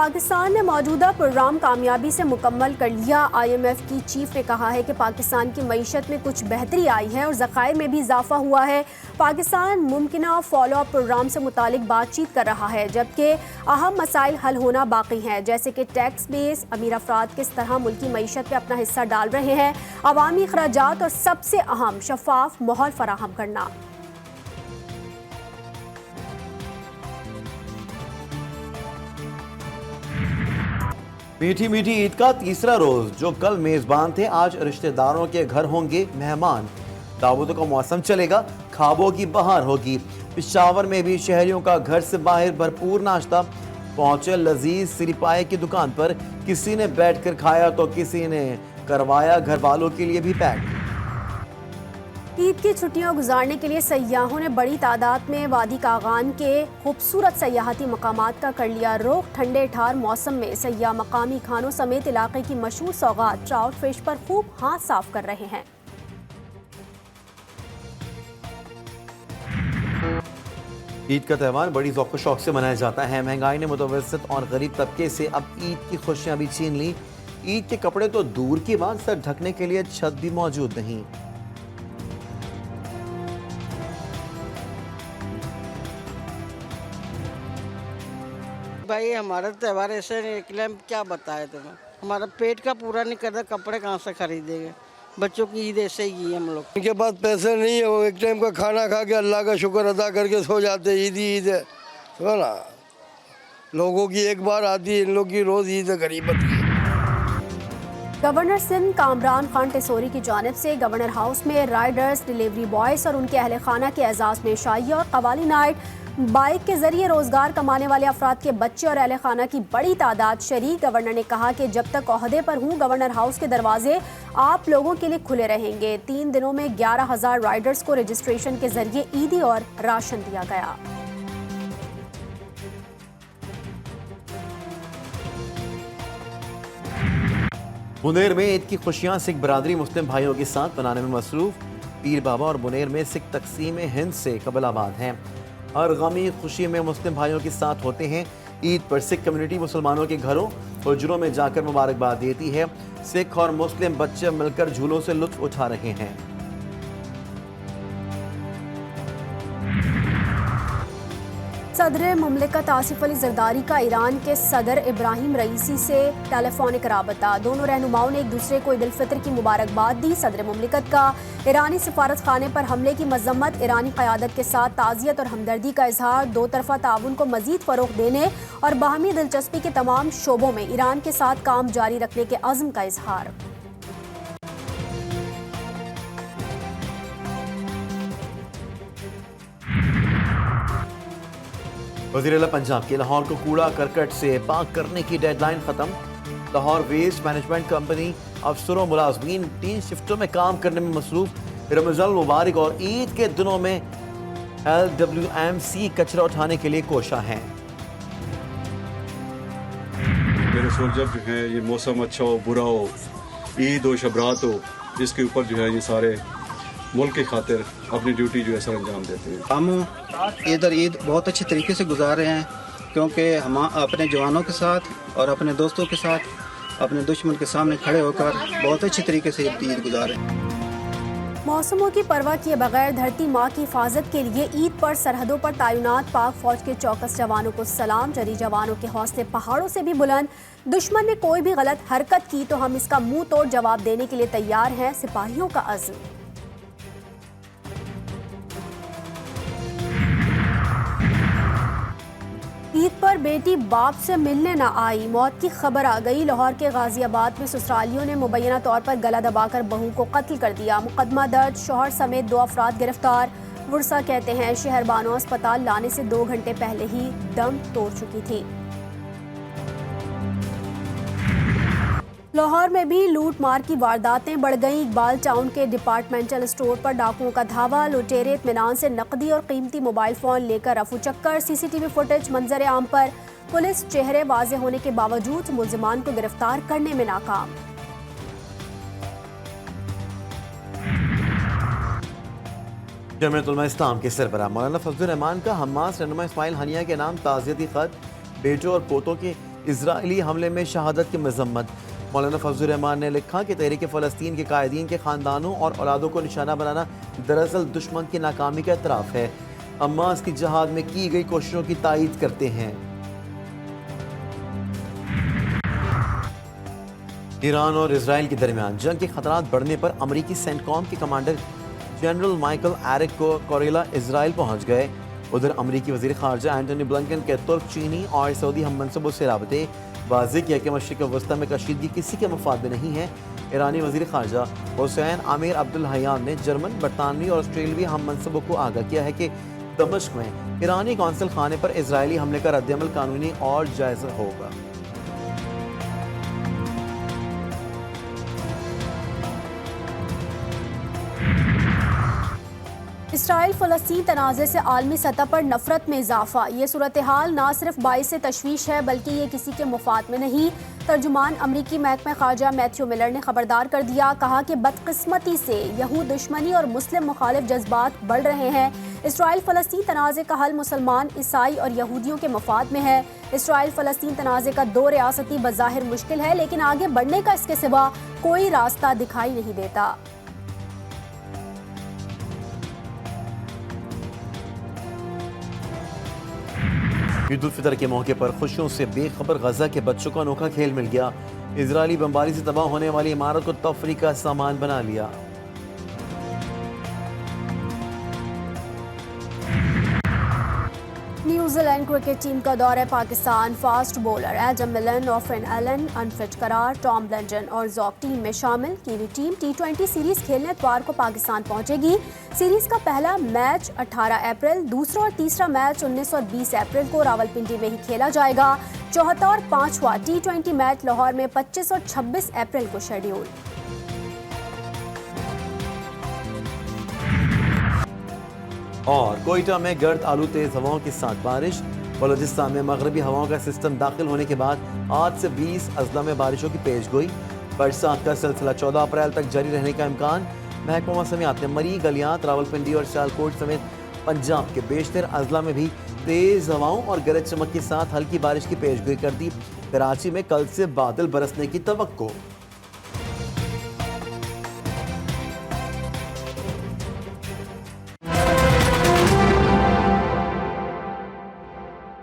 पाकिस्तान ने मौजूदा प्रोग्राम कामयाबी से मुकम्मल कर लिया। IMF की चीफ ने कहा है कि पाकिस्तान की मईशत में कुछ बेहतरी आई है और ज़खायर में भी इजाफा हुआ है। पाकिस्तान मुमकिना फॉलो अप प्रोग्राम से मुतालिक बातचीत कर रहा है, जबकि अहम मसाइल हल होना बाकी हैं, जैसे कि टैक्स बेस, अमीर अफराद किस तरह मुल्की मईशत में अपना हिस्सा डाल रहे हैं, अवामी अखराजात और सबसे अहम शफाफ माहौल फराहम करना। मीठी मीठी ईद का तीसरा रोज, जो कल मेजबान थे आज रिश्तेदारों के घर होंगे मेहमान। दावतों का मौसम चलेगा, खाबों की बहार होगी। पेशावर में भी शहरियों का घर से बाहर भरपूर नाश्ता। पहुंचे लजीज सिरिपाए की दुकान पर, किसी ने बैठकर खाया तो किसी ने करवाया घर वालों के लिए भी पैक। ईद की छुट्टियां गुजारने के लिए सयाहों ने बड़ी तादाद में वादी कागान के खूबसूरत सयाहती मकामात का कर लिया रुख। ठंडे ठार मौसम में सयाह मकामी खानों समेत इलाके की मशहूर सौगात ट्राउट फिश पर खूब हाथ साफ कर रहे हैं। ईद का त्यौहार बड़ी ज़ौक़ शौक से मनाया जाता है। महंगाई ने मुतवस्सित और गरीब तबके से अब ईद की खुशियां भी छीन ली। ईद के कपड़े तो दूर की बात, सर ढकने के लिए छत भी मौजूद नहीं। भाई हमारा त्यौहार ऐसे निकले, क्या बताए तुम्हें, हमारा पेट का पूरा नहीं करता, कपड़े कहाँ से खरीदेंगे। बच्चों की ईद ऐसे ही है हम लोग। इनके पास पैसे नहीं है, वो एक टाइम का खाना खा के अल्लाह का शुक्र अदा करके सो जाते। ईद ही ईद है, तो ना लोगों की एक बार आती है, इन लोग की रोज ईद है गरीबत की। गवर्नर सिंध कामरान खान टेसोरी की जानिब से गवर्नर हाउस में राइडर्स, डिलीवरी बॉयज और उनके अहल खाना के एजाज में शाइया और कवाली नाइट। बाइक के जरिए रोजगार कमाने वाले अफराद के बच्चे और अहल खाना की बड़ी तादाद शरीक। गवर्नर ने कहा कि जब तक ओहदे पर हूँ, गवर्नर हाउस के दरवाजे आप लोगों के लिए खुले रहेंगे। 3 दिनों में 11,000 राइडर्स को रजिस्ट्रेशन के जरिए ईदी और राशन दिया गया। बुनेर में ईद की खुशियां सिख बरादरी मुस्लिम भाइयों के साथ मनाने में मसरूफ। पीर बाबा और बुनेर में सिख तकसीम हिंद से कबलाबाद हैं। हर गमी खुशी में मुस्लिम भाइयों के साथ होते हैं। ईद पर सिख कम्युनिटी मुसलमानों के घरों हुजरों में जाकर मुबारकबाद देती है। सिख और मुस्लिम बच्चे मिलकर झूलों से लुत्फ उठा रहे हैं। सदर मुमलिकत आसिफ अली जरदारी का ईरान के सदर इब्राहिम रईसी से टेलीफोनिक राबता। दोनों रहनुमाओं ने एक दूसरे को ईद उल फितर की मुबारकबाद दी। सदर मुमलिकत का ईरानी सिफारत खाने पर हमले की मजम्मत, ईरानी क़यादत के साथ ताज़ियत और हमदर्दी का इजहार, दो तरफ़ा ताउन को मज़ीद फ़रोग़ देने और बाहमी दिलचस्पी के तमाम शोबों में ईरान के साथ काम जारी रखने के अज़्म का इजहार। वज़ीर आला पंजाब के लाहौर को कूड़ा करकट से पाक करने की डेडलाइन खत्म। लाहौर वेस्ट मैनेजमेंट कंपनी अफसरों मुलाजमीन 3 शिफ्टों में काम करने में मसरूफ। रमज़ान मुबारक और ईद के दिनों में LWMC कचरा उठाने के लिए कोशा हैं। मेरे सोच जब जो है ये मौसम अच्छा हो बुरा हो, ईद हो शबरात हो, इसके ऊपर जो है ये सारे मुल्क की खातिर अपनी ड्यूटी जो है सर अंजाम देते हैं। हम इधर ईद बहुत अच्छे तरीके से गुजार रहे हैं, क्योंकि हम अपने जवानों के साथ और अपने दोस्तों के साथ अपने दुश्मन के सामने खड़े होकर बहुत अच्छे तरीके से ईद गुजार रहे हैं। मौसमों की परवाह किए बगैर धरती माँ की हिफाजत के लिए ईद पर सरहदों पर तैनात पाक फौज के चौकस जवानों को सलाम। जरी जवानों के हौसले पहाड़ों से भी बुलंद। दुश्मन ने कोई भी गलत हरकत की तो हम इसका मुंह तोड़ जवाब देने के लिए तैयार हैं, सिपाहियों का अज़्म। ईद पर बेटी बाप से मिलने न आई, मौत की खबर आ गई। लाहौर के गाजियाबाद में ससुरालियों ने मुबैना तौर पर गला दबाकर बहू को कत्ल कर दिया। मुकदमा दर्ज, शौहर समेत 2 अफराद गिरफ्तार। वर्सा कहते हैं शहर बानो अस्पताल लाने से 2 घंटे पहले ही दम तोड़ चुकी थी। लाहौर में भी लूट मार की वारदातें बढ़ गईं। इकबाल टाउन के डिपार्टमेंटल स्टोर पर डाकुओं का धावा। लुटेरे इत्मीनान से नकदी और कीमती मोबाइल फोन लेकर रफू चक्कर। CCTV फुटेज मंजर आम पर। पुलिस चेहरे वाजे होने के बावजूद मुलजिमान को गिरफ्तार करने में नाकाम। जमीयत उलमा इस्लाम के सरबराह मौलाना फजलुर रहमान का हमास रहनुमा इस्माइल हनिया के नाम ताज़ियती खत बेटों और पोतों के इजरायली हमले में शहादत की मजम्मत। मौलाना फजलुर रहमान ने लिखा कि तहरीक फ़लस्तीन के कायदीन के ख़ानदानों और औलादों को निशाना बनाना दरअसल दुश्मन की नाकामी का एतराफ़ है। हमास की जहाद में की गई कोशिशों की तायीद करते हैं। ईरान और इसराइल के दरमियान जंग के खतरात बढ़ने पर अमरीकी सेंटकॉम के कमांडर जनरल माइकल एरिक को कोरेला इसराइल पहुंच गए। उधर अमरीकी वज़ीर ख़ारजा एंटनी ब्लिंकन के तुर्क, चीनी और सऊदी हम मनसूबों से राबते वाज़ेह किया कि मशरिक़ वस्ती में कशीदगी किसी के मफाद में नहीं है। ईरानी वज़ीर ख़ारजा हुसैन आमिर अब्दुल हयान ने जर्मन, बरतानवी और ऑस्ट्रेलियावी हम मनसूबों को आगाह किया है कि दमिश्क में ईरानी कौंसल खाने पर इजरायली हमले का रद्दअमल कानूनी और जायज़ होगा। इसराइल फ़लस्तीन तनाज़े से आलमी सतह पर नफरत में इजाफा। ये सूरत हाल ना सिर्फ बाइस तशवीश है बल्कि ये किसी के मुफाद में नहीं। तर्जुमान अमरीकी महकमा ख़ारजा मैथ्यू मिलर ने खबरदार कर दिया, कहा कि बदकिस्मती से यहूद दुश्मनी और मुस्लिम मुखालिफ जज्बात बढ़ रहे हैं। इसराइल फ़लस्तीन तनाज़े का हल मुसलमान, ईसाई और यहूदियों के मफाद में है। इसराइल फ़लस्तीन तनाज़े का दो रियासती बज़ाहिर मुश्किल है, लेकिन आगे बढ़ने का इसके सिवा कोई रास्ता दिखाई नहीं देता। ईद उल फितर के मौके पर खुशियों से बेखबर गजा के बच्चों को अनोखा खेल मिल गया। इजरायली बमबारी से तबाह होने वाली इमारत को तफरी का सामान बना लिया। न्यूजीलैंड क्रिकेट टीम का दौरा पाकिस्तान। फास्ट बॉलर एडम मिलन और फिन एलन अनफिट करार। टॉम ब्लेंडन और जॉक टीम में शामिल। कीवी टीम T20 सीरीज खेलने इतवार को पाकिस्तान पहुंचेगी। सीरीज का पहला मैच 18 अप्रैल, दूसरा और तीसरा मैच 19 और 20 अप्रैल को रावलपिंडी में ही खेला जाएगा। चौथा और पांचवा T20 मैच लाहौर में 25 और 26 अप्रैल को शेड्यूल। और कोयटा में गर्द आलू तेज हवाओं के साथ बारिश। बलूचिस्तान में मगरबी हवाओं का सिस्टम दाखिल होने के बाद आज से 20 अजला में बारिशों की पेशगोई। बरसात का सिलसिला 14 अप्रैल तक जारी रहने का इम्कान। महकमा मौसमियात ने मरी, गलियात, रावलपिंडी और सियालकोट समेत पंजाब के बेशतर अजला में भी तेज हवाओं और गरज चमक के साथ हल्की बारिश की पेशगोई कर दी। कराची में कल से बादल बरसने की तवक्को।